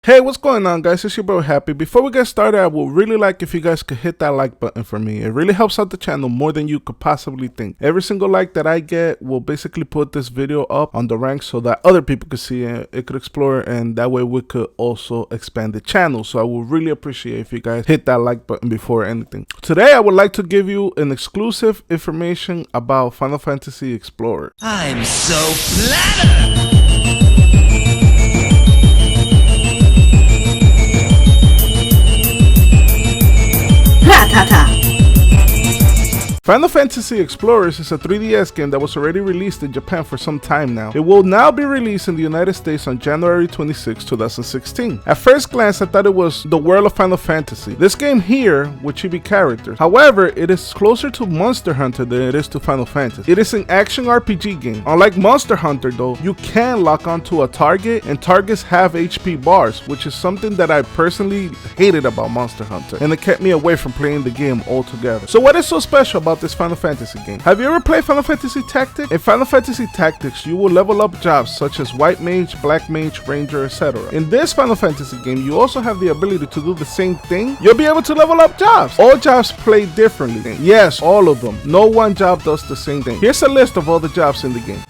Hey, what's going on, guys? It's your bro Happy. Before we get started, I would really like if you guys could hit that like button for me. It really helps out the channel more than you could possibly think. Every single like that I get will basically put this video up on the rank so that other people could see it, it could explore, and that way we could also expand the channel. So I would really appreciate if you guys hit that like button before anything. Today, I would like to give you an exclusive information about Final Fantasy Explorer. I'm so flattered! Final Fantasy Explorers is a 3DS game that was already released in Japan for some time now. It will now be released in the United States on January 26, 2016. At first glance, I thought it was the world of Final Fantasy. This game here with chibi characters. However, it is closer to Monster Hunter than it is to Final Fantasy. It is an action RPG game. Unlike Monster Hunter though, you can lock onto a target and targets have HP bars, which is something that I personally hated about Monster Hunter, and it kept me away from playing the game altogether. So what is so special about this Final Fantasy game? Have you ever played Final Fantasy Tactics? In Final Fantasy Tactics, you will level up jobs such as White Mage, Black Mage, Ranger, etc. In this Final Fantasy game, you also have the ability to do the same thing. You'll be able to level up jobs. All jobs play differently. Yes, all of them. No one job does the same thing. Here's a list of all the jobs in the game.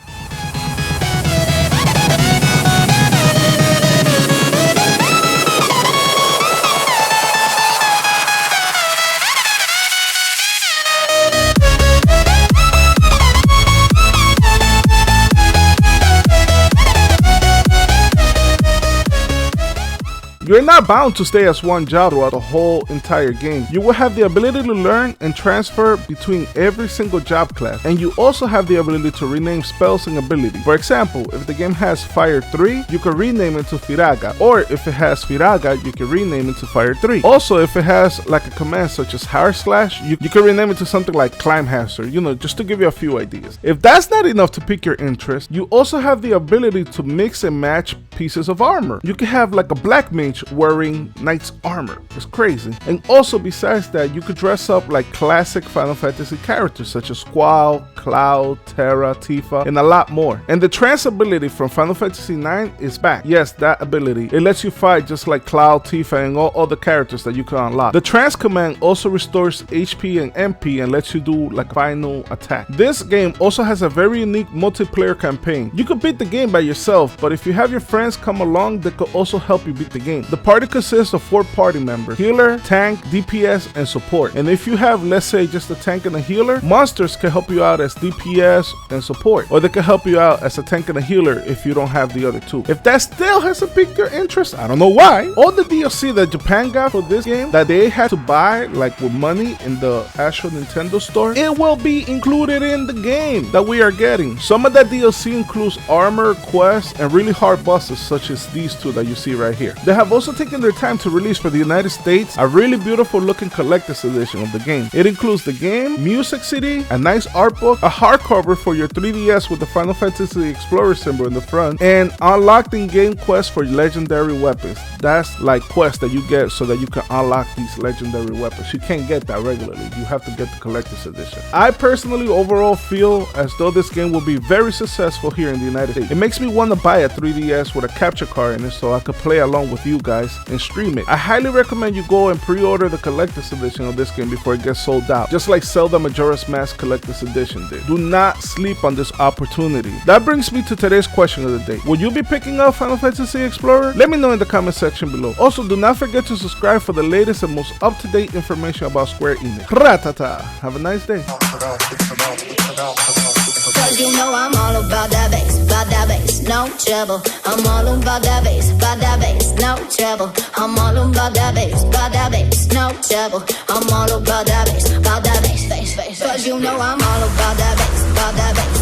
You're not bound to stay as one job throughout the whole entire game. You will have the ability to learn and transfer between every single job class, and you also have the ability to rename spells and abilities. For example, if the game has Fire 3, you can rename it to Firaga, or if it has Firaga, you can rename it to Fire 3. Also, if it has like a command such as Hair Slash, you can rename it to something like Climb Hazard, just to give you a few ideas. If that's not enough to pique your interest, you also have the ability to mix and match pieces of armor. You can have like a Black Mage wearing knight's armor. It's crazy. And also, besides that, you could dress up like classic Final Fantasy characters such as Squall, Cloud, Terra, Tifa, and a lot more. And the trance ability from Final Fantasy IX is back. Yes, that ability. It lets you fight just like Cloud, Tifa, and all other characters that you can unlock. The trance command also restores HP and MP and lets you do like final attack. This game also has a very unique multiplayer campaign. You could beat the game by yourself, but if you have your friends come along, they could also help you beat the game. The party consists of 4 party members: healer, tank, DPS, and support. And if you have, let's say, just a tank and a healer, monsters can help you out as DPS and support, or they can help you out as a tank and a healer if you don't have the other two. If that still hasn't piqued your interest, I don't know why. All the DLC that Japan got for this game that they had to buy like with money in the actual Nintendo store, it will be included in the game that we are getting. Some of that DLC includes armor, quests, and really hard bosses such as these two that you see right here. They have also taken their time to release for the United States a really beautiful looking collector's edition of the game. It includes the game, music CD, a nice art book, a hardcover for your 3DS with the Final Fantasy Explorer symbol in the front, and unlocked in-game quests for legendary weapons. That's like quests that you get so that you can unlock these legendary weapons. You can't get that regularly. You have to get the collector's edition. I personally overall feel as though this game will be very successful here in the United States. It makes me want to buy a 3DS with a capture card in it so I could play along with you guys and stream it. I highly recommend you go and pre-order the collector's edition of this game before it gets sold out, just like Zelda Majora's Mask collector's edition did. Do not sleep on this opportunity. That brings me to today's question of the day. Will you be picking up Final Fantasy Explorer? Let me know in the comment section below. Also, do not forget to subscribe for the latest and most up-to-date information about Square Enix. Ratata! Have a nice day. Cause you know I'm all about that bass, no trouble. I'm all about that bass, no trouble. I'm all about that bass, no trouble. I'm all about that bass, bass. Cause you know I'm all about that bass,